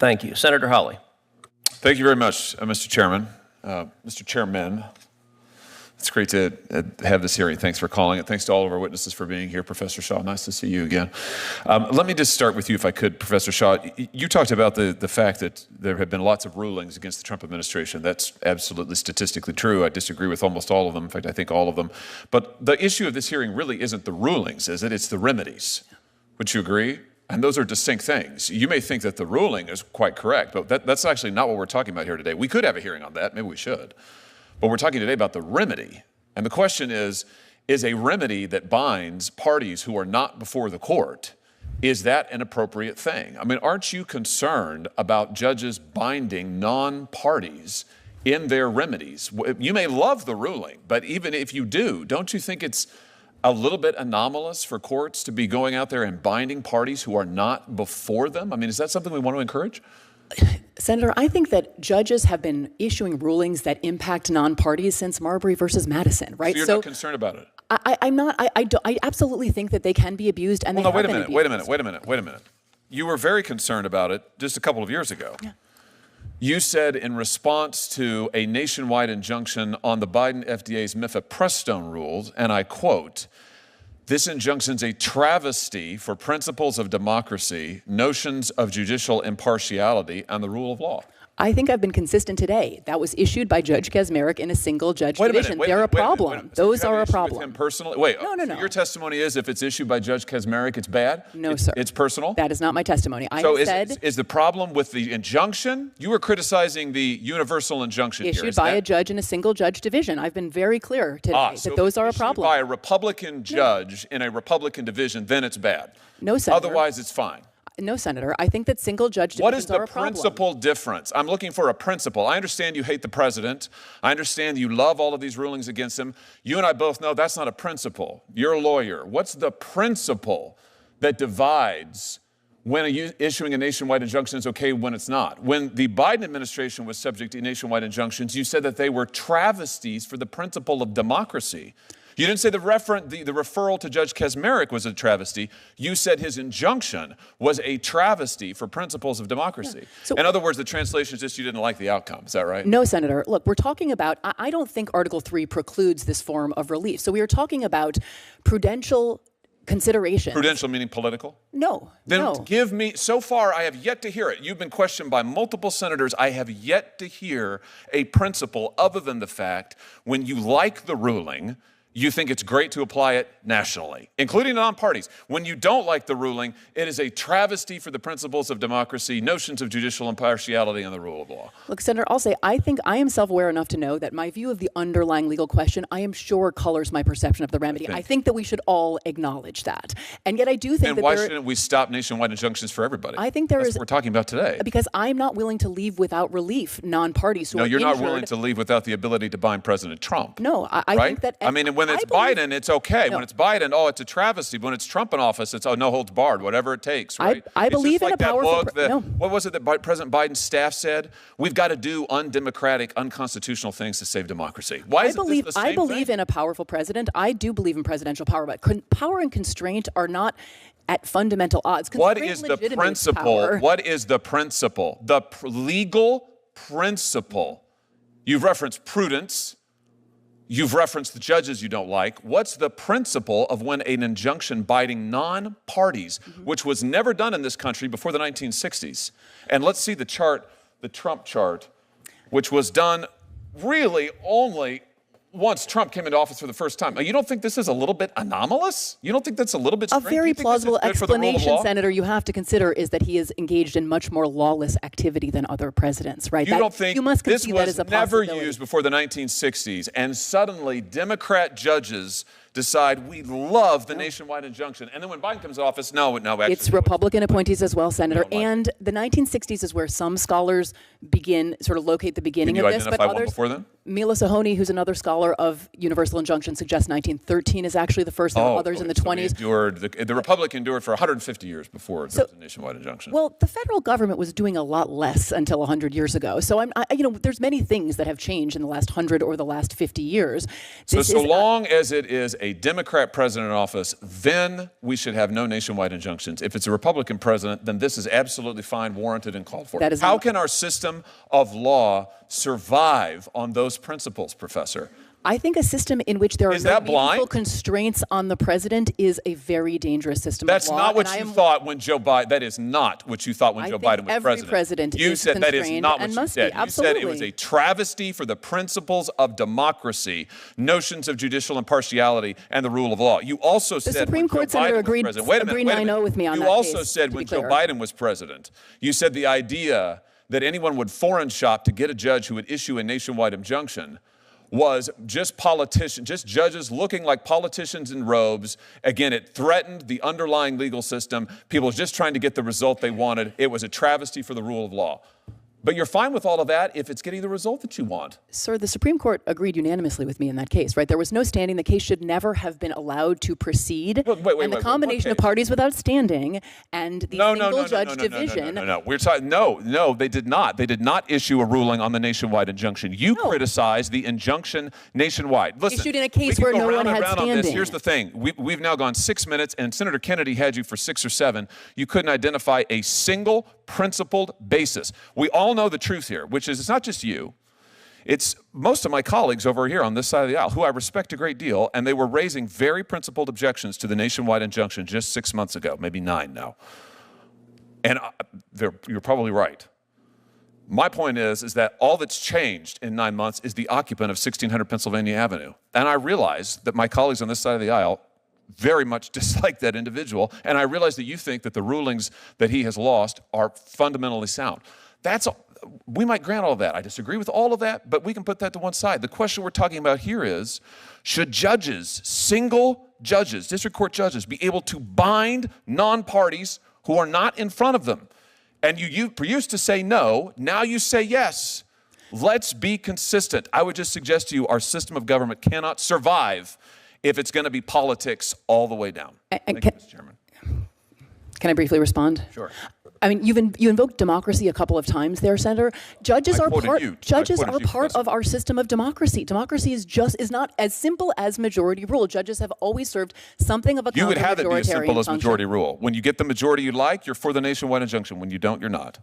Thank you. Senator Hawley. Thank you very much, Mr. Chairman. Mr. Chairman, it's great to have this hearing. Thanks for calling it. Thanks to all of our witnesses for being here. Professor Shaw, nice to see you again. Let me just start with you, if I could, Professor Shaw. You talked about the fact that there have been lots of rulings against the Trump administration. That's absolutely statistically true. I disagree with almost all of them. In fact, I think all of them. But the issue of this hearing really isn't the rulings, is it? It's the remedies. Would you agree? And those are distinct things. You may think that the ruling is quite correct, but that's actually not what we're talking about here today. We could have a hearing on that. Maybe we should. But we're talking today about the remedy. And the question is a remedy that binds parties who are not before the court, is that an appropriate thing? I mean, aren't you concerned about judges binding non-parties in their remedies? You may love the ruling, but even if you do, don't you think it's a little bit anomalous for courts to be going out there and binding parties who are not before them? I mean, is that something we want to encourage? Senator, I think that judges have been issuing rulings that impact non-parties since Marbury versus Madison, right? So you're not concerned about it? I'm not. I absolutely think that they can be abused, and they have been abused. Wait a minute. You were very concerned about it just a couple of years ago. Yeah. You said in response to a nationwide injunction on the Biden FDA's mifepristone rules, and I quote, "This injunction's a travesty for principles of democracy, notions of judicial impartiality, and the rule of law." I think I've been consistent today. That was issued by Judge Kaczmarek in a single judge division. They're a problem. Those are a problem. With him personally? Wait, no. So your testimony is if it's issued by Judge Kaczmarek, it's bad? No, sir. It's personal? That is not my testimony. Is the problem with the injunction? You were criticizing the universal injunction issued by a judge in a single judge division. I've been very clear today that those are a problem. By a Republican judge in a Republican division, then it's bad. No, Senator. Otherwise, it's fine. No, Senator. I think that single judge divisions What is the are a problem. principal difference? I'm looking for a principle. I understand you hate the president. I understand you love all of these rulings against him. You and I both know that's not a principle. You're a lawyer. What's the principle that divides when issuing a nationwide injunction is okay when it's not? When the Biden administration was subject to nationwide injunctions, you said that they were travesties for the principle of democracy. You didn't say the referral to Judge Kaczmarek was a travesty. You said his injunction was a travesty for principles of democracy. Yeah. So, in other words, the translation is just you didn't like the outcome. Is that right? No, Senator. Look, we're talking about, I don't think Article 3 precludes this form of relief. So we are talking about prudential considerations. Prudential meaning political? No. Then give me, so far I have yet to hear it. You've been questioned by multiple senators. I have yet to hear a principle other than the fact when you like the ruling, you think it's great to apply it nationally, including non-parties. When you don't like the ruling, it is a travesty for the principles of democracy, notions of judicial impartiality, and the rule of law. Look, Senator, I'll say I think I am self-aware enough to know that my view of the underlying legal question, I am sure colors my perception of the remedy. I think that we should all acknowledge that. And yet I do think that why shouldn't we stop nationwide injunctions for everybody? I think That's what we're talking about today. Because I'm not willing to leave without relief non-parties who are injured. No, you're not willing to leave without the ability to bind President Trump. No, I right? think that... I mean, when it's Biden, it's okay. No. When it's Biden, it's a travesty. When it's Trump in office, it's no holds barred, whatever it takes, right? I believe in a powerful... What was it that President Biden's staff said? We've got to do undemocratic, unconstitutional things to save democracy. Why is this the same I believe in a powerful president. I do believe in presidential power, but power and constraint are not at fundamental odds. What is the principle? What is the principle? The legal principle. You've referenced prudence. You've referenced the judges you don't like. What's the principle of when an injunction binding non-parties, which was never done in this country before the 1960s? And let's see the chart, the Trump chart, which was done really only once Trump came into office for the first time. You don't think this is a little bit anomalous? You don't think that's a little bit strange? A very plausible explanation, Senator, you have to consider is that he is engaged in much more lawless activity than other presidents, right? You don't think you must this that as a was never possibility. Used before the 1960s, and suddenly Democrat judges decide we love the nationwide injunction, and then when Biden comes to office, actually. It's Republican appointees as well, Senator, and the 1960s is where some scholars locate the beginning of this, but others. Can you identify one before then? Mila Sohoni, who's another scholar of universal injunction, suggests 1913 is actually the first. There were others in the 20s. The Republic endured for 150 years before there was a nationwide injunction. Well, the federal government was doing a lot less until 100 years ago. So there's many things that have changed in the last 100 or the last 50 years. So long as it is a Democrat president in office, then we should have no nationwide injunctions. If it's a Republican president, then this is absolutely fine, warranted, and called for. How can our system of law survive on those principles, Professor? I think a system in which there are no meaningful constraints on the president is a very dangerous system of law. That's not what you thought when Joe Biden. That is not what you thought when Joe Biden was every president. You is said that is not what you must said. Be. You said it was a travesty for the principles of democracy, notions of judicial impartiality, and the rule of law. You also said the Supreme Court senator agreed 9-0 with me on that. You also said when Joe Biden was president, you said the idea that anyone would foreign shop to get a judge who would issue a nationwide injunction was just judges looking like politicians in robes. Again, it threatened the underlying legal system. People just trying to get the result they wanted. It was a travesty for the rule of law. But you're fine with all of that if it's getting the result that you want. Sir, the Supreme Court agreed unanimously with me in that case, right? There was no standing. The case should never have been allowed to proceed. And the combination of parties without standing and the single-judge division. No. We're talking. No, they did not. They did not issue a ruling on the nationwide injunction. You criticized the injunction nationwide. Listen, issued in a case where no one had standing. Here's the thing. We've now gone 6 minutes, and Senator Kennedy had you for 6 or 7. You couldn't identify a single principled basis. We all know the truth here, which is it's not just you. It's most of my colleagues over here on this side of the aisle, who I respect a great deal, and they were raising very principled objections to the nationwide injunction just 6 months ago, maybe 9 now. And you're probably right. My point is that all that's changed in 9 months is the occupant of 1600 Pennsylvania Avenue. And I realize that my colleagues on this side of the aisle very much dislike that individual, and I realize that you think that the rulings that he has lost are fundamentally sound. We might grant all of that. I disagree with all of that, but we can put that to one side. The question we're talking about here is, should judges, single judges, district court judges, be able to bind non-parties who are not in front of them? And you used to say no, now you say yes. Let's be consistent. I would just suggest to you our system of government cannot survive if it's going to be politics all the way down. Thank you, Mr. Chairman. Can I briefly respond? Sure. I mean, you invoked democracy a couple of times there, Senator. Judges are part of our system of democracy. Democracy is not as simple as majority rule. Judges have always served something of a You would have it be as simple as function. majority rule. When you get the majority you like, you're for the nationwide injunction. When you don't, you're not.